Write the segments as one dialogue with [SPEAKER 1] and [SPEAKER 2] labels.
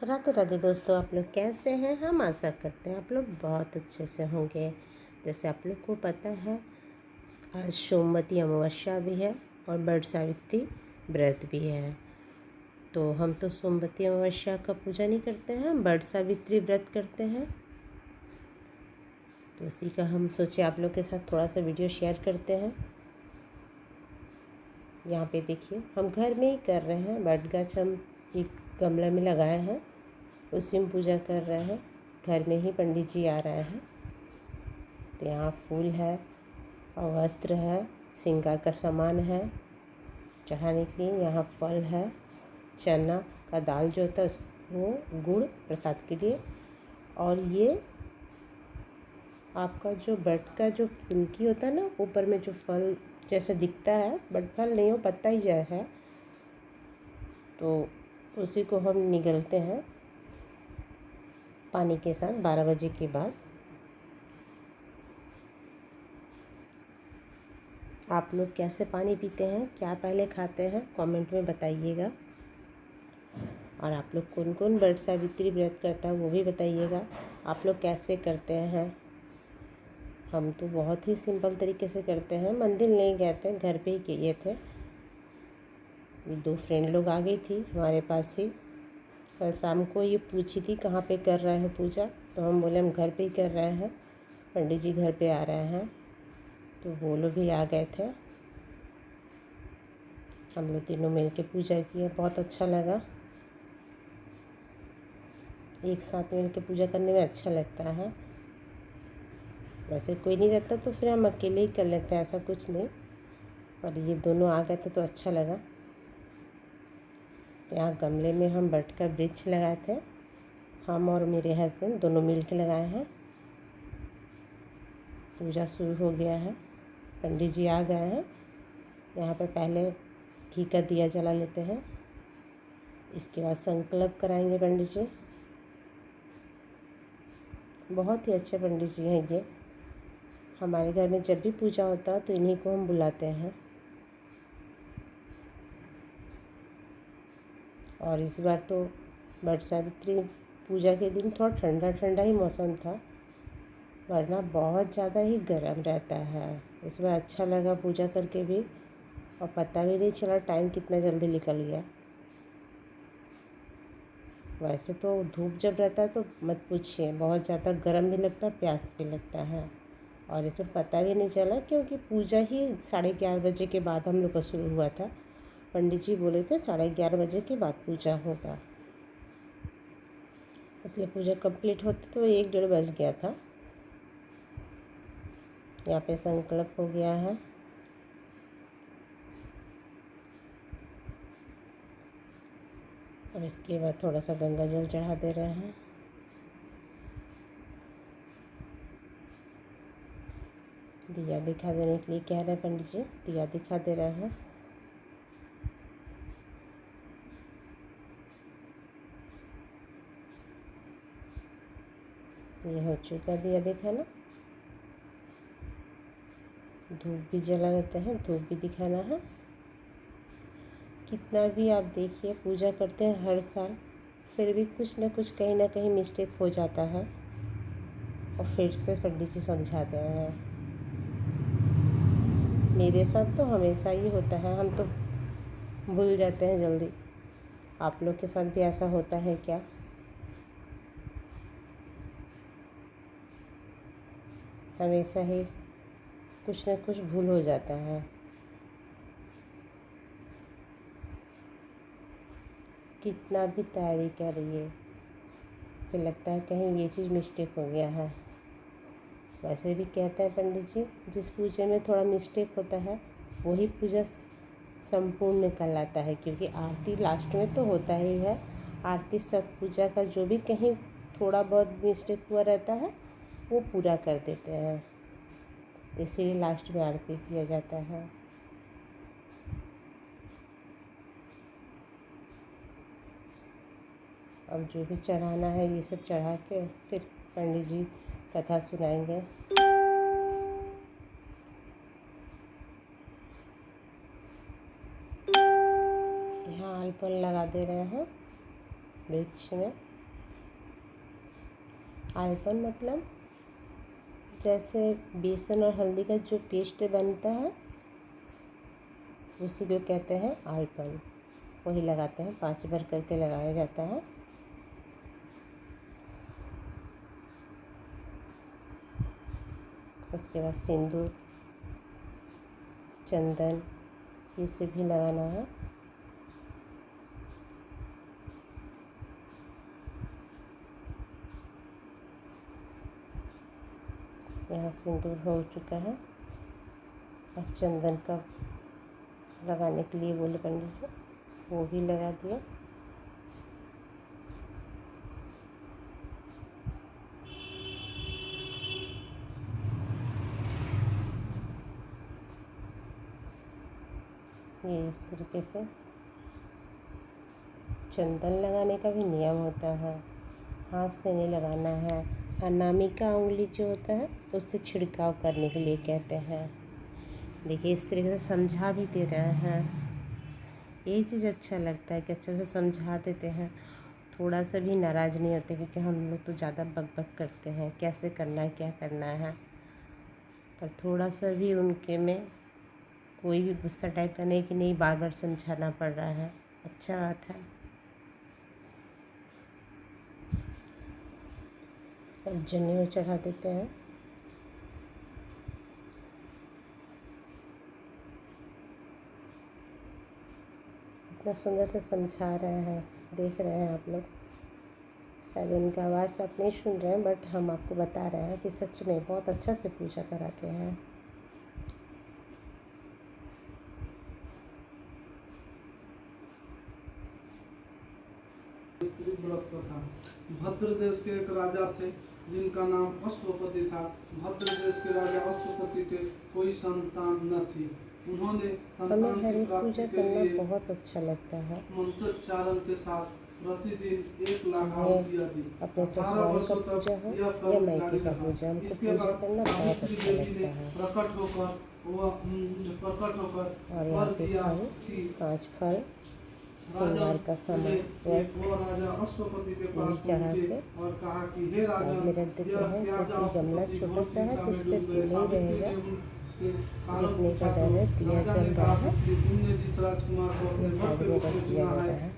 [SPEAKER 1] राधे राधे दोस्तों, आप लोग कैसे हैं। हम आशा करते हैं आप लोग बहुत अच्छे से होंगे। जैसे आप लोग को पता है, आज सोमवती अमावस्या भी है और बट सावित्री व्रत भी है। तो हम तो सोमवती अमावस्या का पूजा नहीं करते हैं, हम बट सावित्री व्रत करते हैं। तो उसी का हम सोचे आप लोग के साथ थोड़ा सा वीडियो शेयर करते हैं। यहाँ पे देखिए, हम घर में ही कर रहे हैं। बट गाछ हम एक गमला में लगाए हैं, उसी में पूजा कर रहे हैं। घर में ही पंडित जी आ रहे हैं। तो यहाँ फूल है और वस्त्र है, श्रृंगार का सामान है चढ़ाने के लिए। यहाँ फल है, चना का दाल जो होता है उसको, गुड़ प्रसाद के लिए। और ये आपका जो बट का जो फुलकी होता है ना, ऊपर में जो फल जैसा दिखता है, बट फल नहीं हो, पत्ता ही जो है, तो उसी को हम निगलते हैं पानी के साथ 12 बजे के बाद। आप लोग कैसे पानी पीते हैं, क्या पहले खाते हैं, कमेंट में बताइएगा। और आप लोग कौन कौन बट सावित्री व्रत करता है वो भी बताइएगा। आप लोग कैसे करते हैं। हम तो बहुत ही सिंपल तरीके से करते हैं। मंदिर नहीं गए थे, घर पे ही किए थे। 2 फ्रेंड लोग आ गई थी हमारे पास ही। कल शाम को ये पूछी थी कहाँ पे कर रहे हैं पूजा, तो हम बोले हम घर पे ही कर रहे हैं, पंडित जी घर पे आ रहे हैं। तो वो लोग भी आ गए थे। हम लोग तीनों मिल के पूजा किए, बहुत अच्छा लगा। एक साथ मिल के पूजा करने में अच्छा लगता है। वैसे कोई नहीं रहता तो फिर हम अकेले ही कर लेते हैं, ऐसा कुछ नहीं। और ये दोनों आ गए थे तो अच्छा लगा। तो यहाँ गमले में हम बट का वृक्ष लगाए थे, हम और मेरे हस्बैंड दोनों मिल के लगाए हैं। पूजा शुरू हो गया है, पंडित जी आ गए हैं। यहाँ पे पहले घी का दिया जला लेते हैं, इसके बाद संकल्प कराएंगे पंडित जी। बहुत ही अच्छे पंडित जी हैं ये। हमारे घर में जब भी पूजा होता है तो इन्हीं को हम बुलाते हैं। और इस बार तो बट सावित्री पूजा के दिन थोड़ा ठंडा ठंडा ही मौसम था, वरना बहुत ज़्यादा ही गर्म रहता है। इस बार अच्छा लगा पूजा करके भी, और पता भी नहीं चला टाइम कितना जल्दी निकल गया। वैसे तो धूप जब रहता है तो मत पूछिए, बहुत ज़्यादा गर्म भी लगता है, प्यास भी लगता है। और इसमें पता भी नहीं चला क्योंकि पूजा ही 11:30 बजे के बाद हम लोग का शुरू हुआ था। पंडित जी बोले थे 11:30 बजे के बाद पूजा होगा, इसलिए पूजा कंप्लीट होते तो 1-1:30 बज गया था। यहाँ पे संकल्प हो गया है। और इसके बाद थोड़ा सा गंगा जल चढ़ा दे रहे हैं। दिया दिखा देने के लिए कह रहे हैं पंडित जी, दिया दिखा दे रहे हैं। ये हो चुका दिया दिखाना। धूप भी जला लेते हैं, धूप भी दिखाना है। कितना भी आप देखिए पूजा करते हैं हर साल, फिर भी कुछ ना कुछ कहीं ना कहीं मिस्टेक हो जाता है, और फिर से पंडित जी समझाते हैं। मेरे साथ तो हमेशा ही होता है, हम तो भूल जाते हैं जल्दी। आप लोग के साथ भी ऐसा होता है क्या। हमेशा ही कुछ ना कुछ भूल हो जाता है। कितना भी तैयारी करिए, फिर लगता है कहीं ये चीज़ मिस्टेक हो गया है। वैसे भी कहते हैं पंडित जी, जिस पूजा में थोड़ा मिस्टेक होता है वही पूजा संपूर्ण कहलाता है, क्योंकि आरती लास्ट में तो होता ही है। आरती सब पूजा का जो भी कहीं थोड़ा बहुत मिस्टेक हुआ रहता है वो पूरा कर देते हैं, इसीलिए लास्ट में आरती किया जाता है। अब जो भी चढ़ाना है ये सब चढ़ा के फिर पंडित जी कथा सुनाएंगे। यहाँ अल्पन लगा दे रहे हैं वृक्ष में। आलपन मतलब जैसे बेसन और हल्दी का जो पेस्ट बनता है उसी को कहते हैं आलपन। वही लगाते हैं, 5 बार करके लगाया जाता है। उसके बाद सिंदूर, चंदन, ये सब भी लगाना है। यहाँ सिंदूर हो चुका है। अब चंदन का लगाने के लिए बोले पंडित जी, वो भी लगा दिया। ये इस तरीके से चंदन लगाने का भी नियम होता है, हाथ से नहीं लगाना है। अनामिका उंगली जो होता है उससे छिड़काव करने के लिए कहते हैं। देखिए इस तरीके से समझा भी दे रहे हैं। ये चीज़ अच्छा लगता है कि अच्छे से समझा देते हैं, थोड़ा सा भी नाराज़ नहीं होते, क्योंकि हम लोग तो ज़्यादा बक करते हैं कैसे करना है क्या करना है, पर थोड़ा सा भी उनके में कोई भी गुस्सा टाइप का नहीं कि नहीं बार बार समझाना पड़ रहा है। अच्छा बात है। अब जनेऊ चढ़ा देते हैं। इतना सुंदर से समझा रहे हैं, देख रहे हैं आप लोग। शायद उनका आवाज़ आप नहीं सुन रहे हैं, बट हम आपको बता रहे हैं कि सच में बहुत अच्छा से पूजा कराते हैं।
[SPEAKER 2] भद्र देश के एक राजा थे जिनका नाम अश्वपति था। भद्र देश के राजा अश्वपति के कोई संतान न थी। उन्होंने
[SPEAKER 1] हमें हर एक पूजा करना बहुत अच्छा लगता है,
[SPEAKER 2] मंत्रोच्चारण के साथ प्रतिदिन 1 लाख आहुतियां दी।
[SPEAKER 1] अपने ससुराल का पूजा हो या मायके का पूजा, हमको पूजा करना बहुत अच्छा लगता है।
[SPEAKER 2] प्रकट होकर
[SPEAKER 1] और यहाँ पे फल, 5 फल, श्रृंगार का सामान, वस्त्र ये भी चढ़ा के साइड में रख देते हैं, क्योंकि गमला छोटा सा है तो उस पर नहीं रहेगा, गिरने का डर है। दिया जल रहा है इसलिए साइड में रख दिया जा रहा है।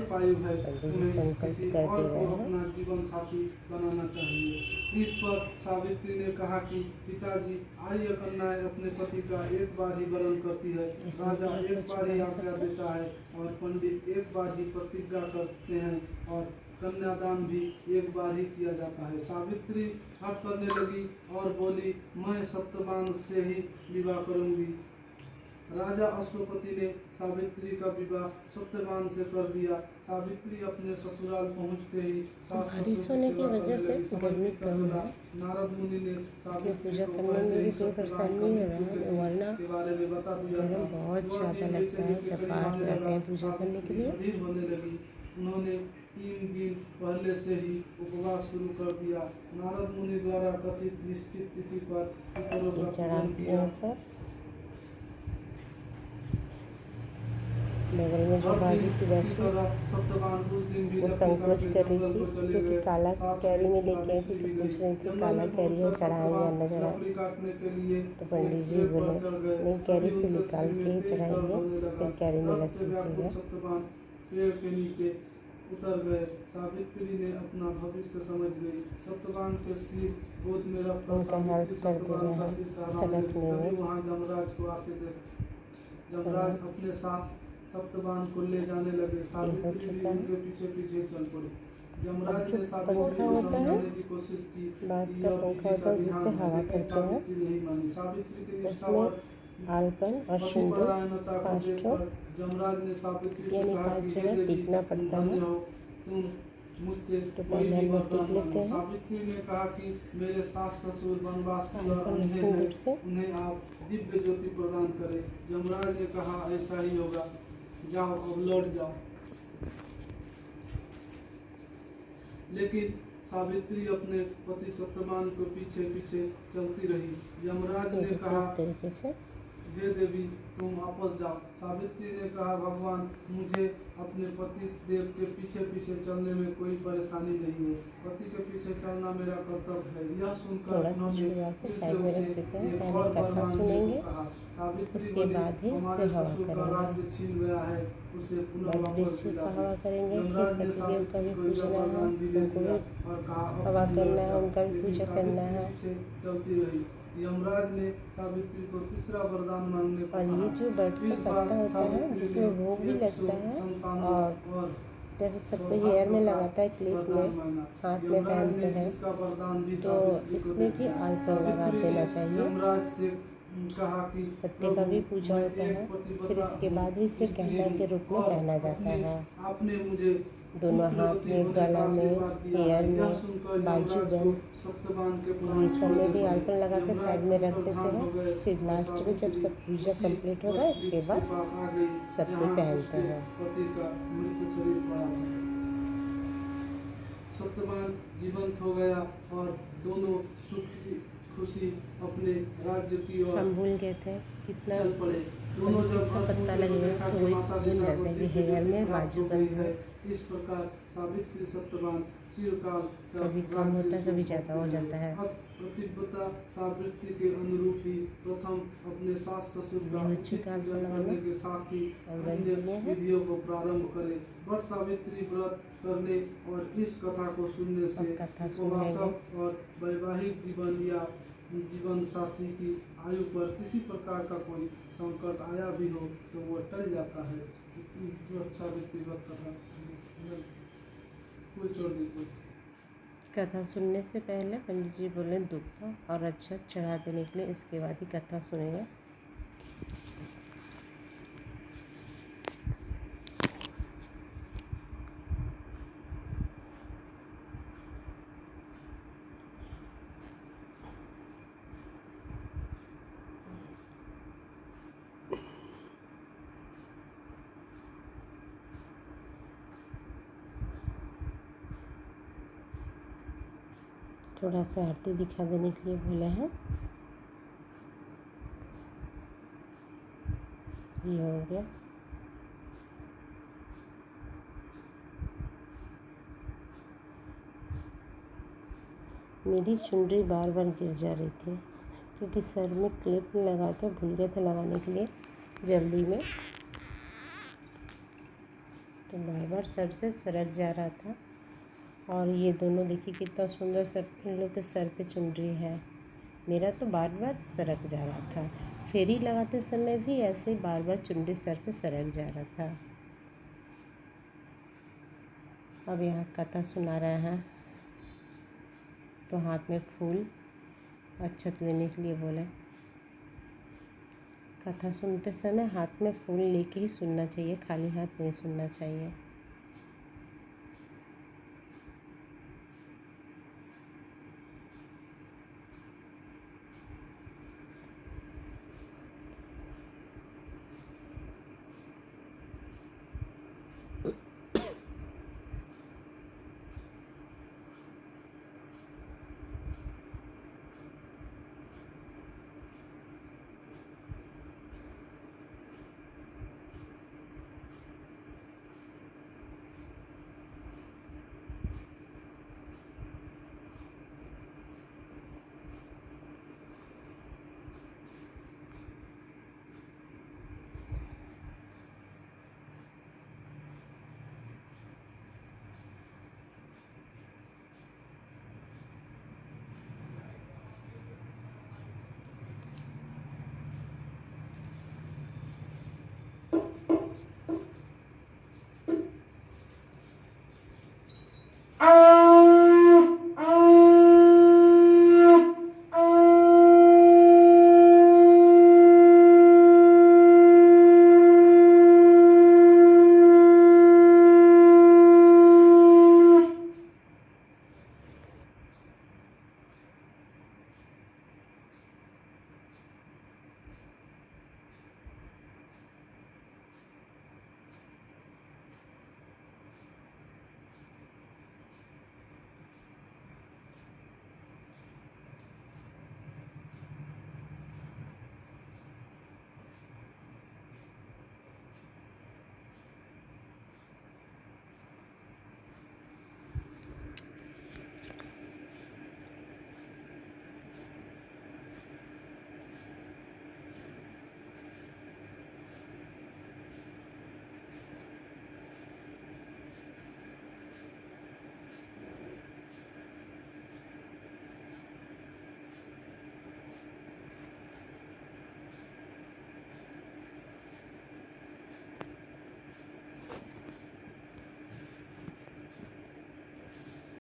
[SPEAKER 1] पंडित जी संकल्प कर दे रहे हैं।
[SPEAKER 2] जीवन साथी बनाना चाहिए। इस पर सावित्री ने कहा कि पिताजी, आर्य कन्याएं अपने पति का एक बार ही वरण करती है, राजा एक बार ही आज्ञा देता है और पंडित एक बार ही प्रतिज्ञा करते हैं और कन्यादान भी एक बार ही किया जाता है। सावित्री हट करने लगी और बोली, मैं सत्यवान से ही विवाह करूंगी। राजा अश्वपति ने सावित्री का विवाह सत्यवान से कर दिया। सावित्री अपने ससुराल पहुंचते ही
[SPEAKER 1] बारिश होने की वजह से गर्मी कम है,
[SPEAKER 2] नारद मुनि ने
[SPEAKER 1] इसलिए पूजा करने में भी कोई परेशानी नहीं हो रहा है, वरना गर्म बहुत ज़्यादा लगता है जब बाहर जाते हैं पूजा करने के लिए।
[SPEAKER 2] होने लगी। उन्होंने 3 दिन पहले से ही उपवास शुरू कर दिया। नारद मुनि द्वारा कथित निश्चित तिथि पर पितरों का पूजन किया।
[SPEAKER 1] बगल में जो भाभी थी बैठी वो संकोच कर रही थी, क्योंकि काला कैरी में लेके आई थी तो पूछ रही थी काला कैरी है चढ़ाएंगे या न चढ़ाएं। तो पंडित जी बोले नहीं, कैरी से निकाल के ही चढ़ाएंगे, फिर कैरी में रख दीजिएगा।
[SPEAKER 2] पेड़ के नीचे उतर गए। सावित्री ने अपना भविष्य समझ गई। सत्यवान के सिर गोद में रखकर सत्यवान का सिर सहारा में वहाँ जमराज को आते देख जमराज अपने साथ सत्यवान को ले जाने लगे। सावित्री भी उनके पीछे पीछे चल पड़ी। जमराज ने सावित्री को समझाने की कोशिश की,
[SPEAKER 1] बांस का पंखा होता है जिससे हवा करते हैं, उसमें आलपन और सिंदूर 5 ठो यानी 5 जगह टीकना पड़ता है, तो पहले हम लोग टीक लेते हैं।
[SPEAKER 2] सावित्री ने कहा कि मेरे सास ससुर वनवासी
[SPEAKER 1] और सिंदूर से
[SPEAKER 2] उन्हें आप दिव्य ज्योति प्रदान करें। जमराज ने कहा ऐसा ही होगा, जाओ अब लौट जाओ। लेकिन सावित्री अपने पति सत्यवान को पीछे पीछे चलती रही। यमराज ने कहा
[SPEAKER 1] इस तरीके से
[SPEAKER 2] हे देवी तुम वापस जाओ। सावित्री ने कहा, भगवान मुझे अपने पति देव के पीछे पीछे चलने में कोई परेशानी नहीं है, पति के पीछे चलना मेरा कर्तव्य है। यह सुनकर
[SPEAKER 1] थोड़ा सा
[SPEAKER 2] उन्होंने
[SPEAKER 1] छुआ के
[SPEAKER 2] फिर से
[SPEAKER 1] साइड में
[SPEAKER 2] उसे
[SPEAKER 1] रख देते हैं,
[SPEAKER 2] एक
[SPEAKER 1] पहले
[SPEAKER 2] और
[SPEAKER 1] कथा
[SPEAKER 2] वरदान देने
[SPEAKER 1] सुनेंगे,
[SPEAKER 2] को कहा। सावित्री
[SPEAKER 1] उसके
[SPEAKER 2] बोली,
[SPEAKER 1] बाद ही
[SPEAKER 2] हमारे
[SPEAKER 1] इससे हवा
[SPEAKER 2] ससुर का
[SPEAKER 1] करेंगे।
[SPEAKER 2] राज्य छीन गया है, उसे पुनः वापस
[SPEAKER 1] वृश्चिक
[SPEAKER 2] दिला
[SPEAKER 1] का
[SPEAKER 2] दो।
[SPEAKER 1] हवा करेंगे, फिर
[SPEAKER 2] यमराज ने
[SPEAKER 1] पतिदेव का
[SPEAKER 2] सावित्री
[SPEAKER 1] भी
[SPEAKER 2] को यह
[SPEAKER 1] पूजना है,
[SPEAKER 2] वरदान भी दे
[SPEAKER 1] उनको
[SPEAKER 2] दिया
[SPEAKER 1] भी
[SPEAKER 2] और कहा, अब
[SPEAKER 1] हवा
[SPEAKER 2] तुम
[SPEAKER 1] करना
[SPEAKER 2] लौट
[SPEAKER 1] है,
[SPEAKER 2] जाओ।
[SPEAKER 1] उनका भी
[SPEAKER 2] लेकिन
[SPEAKER 1] पूजा करना
[SPEAKER 2] सावित्री
[SPEAKER 1] है।
[SPEAKER 2] पीछे चलती रही। यमराज ने सावित्री को तीसरा वरदान मांगने को
[SPEAKER 1] और
[SPEAKER 2] कहा।
[SPEAKER 1] ये जो बर्ड का
[SPEAKER 2] इस बार
[SPEAKER 1] पत्ता होता है
[SPEAKER 2] सावित्री
[SPEAKER 1] जिसमें
[SPEAKER 2] ने
[SPEAKER 1] भोग भी लगता है,
[SPEAKER 2] 197
[SPEAKER 1] और जैसे सबको हेयर
[SPEAKER 2] सौभाग्य
[SPEAKER 1] में
[SPEAKER 2] का
[SPEAKER 1] लगाता है, क्लिप
[SPEAKER 2] वरदान
[SPEAKER 1] में,
[SPEAKER 2] मांगा।
[SPEAKER 1] हाथ में
[SPEAKER 2] यमराज
[SPEAKER 1] पहनते
[SPEAKER 2] ने
[SPEAKER 1] हैं,
[SPEAKER 2] इसका वरदान भी
[SPEAKER 1] तो
[SPEAKER 2] सावित्री को दे
[SPEAKER 1] इसमें भी
[SPEAKER 2] दिया।
[SPEAKER 1] आलपन लगा
[SPEAKER 2] सावित्री
[SPEAKER 1] देना
[SPEAKER 2] ने
[SPEAKER 1] चाहिए।
[SPEAKER 2] यमराज से कहा कि
[SPEAKER 1] पत्ते का भी पूजा होता है, फिर इसके बाद ही इसे गहना के रूप में पहना जाता है।
[SPEAKER 2] आपने मुझे
[SPEAKER 1] दोनों हाथ में, गला में, हेयर में, बाजू बंद, ये सब में भी आलपन लगा के साइड में रख देते हैं। फिर लास्ट में जब सब पूजा कंप्लीट होगा, इसके बाद सब पे पहनते हैं।
[SPEAKER 2] सत्यवान जीवंत हो गया और दोनों सुखी खुशी अपने राज्य की ओर
[SPEAKER 1] हम भूल गए थे कितना
[SPEAKER 2] चल पड़े। दोनों जब
[SPEAKER 1] कितना पत्ता लगेगा तो वही
[SPEAKER 2] माता
[SPEAKER 1] भूल
[SPEAKER 2] पिता
[SPEAKER 1] जाते
[SPEAKER 2] को
[SPEAKER 1] हैं कि
[SPEAKER 2] दिव्य
[SPEAKER 1] हेयर
[SPEAKER 2] गति
[SPEAKER 1] में,
[SPEAKER 2] प्राप्त
[SPEAKER 1] बाजू
[SPEAKER 2] हो गई
[SPEAKER 1] बंद
[SPEAKER 2] है।
[SPEAKER 1] में।
[SPEAKER 2] इस प्रकार सावित्री सत्यवान चिरकाल का
[SPEAKER 1] कभी कम
[SPEAKER 2] राज्य
[SPEAKER 1] होता है, कभी
[SPEAKER 2] सुख
[SPEAKER 1] ज़्यादा हो
[SPEAKER 2] भोगते
[SPEAKER 1] जाता है।
[SPEAKER 2] अब प्रतिव्रता सावित्री के अनुरूप ही प्रथम अपने सास ससुर का
[SPEAKER 1] ये
[SPEAKER 2] उचित
[SPEAKER 1] चुका
[SPEAKER 2] पूजन
[SPEAKER 1] लगाना
[SPEAKER 2] करने के साथ ही
[SPEAKER 1] और
[SPEAKER 2] अन्य
[SPEAKER 1] रख दिए हैं।
[SPEAKER 2] विधियों को प्रारंभ करे। वट सावित्री व्रत करने और इस कथा को सुनने से
[SPEAKER 1] अब कथा सुनेंगे।
[SPEAKER 2] उपवासक और वैवाहिक जीवन या जीवन साथी की आयु पर किसी प्रकार का कोई संकट आया भी हो तो वो टल जाता है। सावित्री व्रत कथा कोई छोड़ दी।
[SPEAKER 1] कथा सुनने से पहले पंडित जी बोले दुखा और अच्छा चढ़ा देने के लिए, इसके बाद ही कथा सुनेंगे। थोड़ा सा आरती दिखा देने के लिए बोले हैं। ये हो गया। मेरी चुनरी बार बार गिर जा रही थी क्योंकि सर में क्लिप नहीं लगा था, भूल गए थे लगाने के लिए जल्दी में, तो बार बार सर से सरक जा रहा था। और ये दोनों देखिए कितना सुंदर सर, इन लोग के सर पे चुनरी है। मेरा तो बार बार सरक जा रहा था। फेरी लगाते समय भी ऐसे ही बार बार चुनरी सर से सरक जा रहा था। अब यहाँ कथा सुना रहे हैं तो हाथ में फूल अक्षत लेने के लिए बोले। कथा सुनते समय हाथ में फूल लेके ही सुनना चाहिए, खाली हाथ नहीं सुनना चाहिए।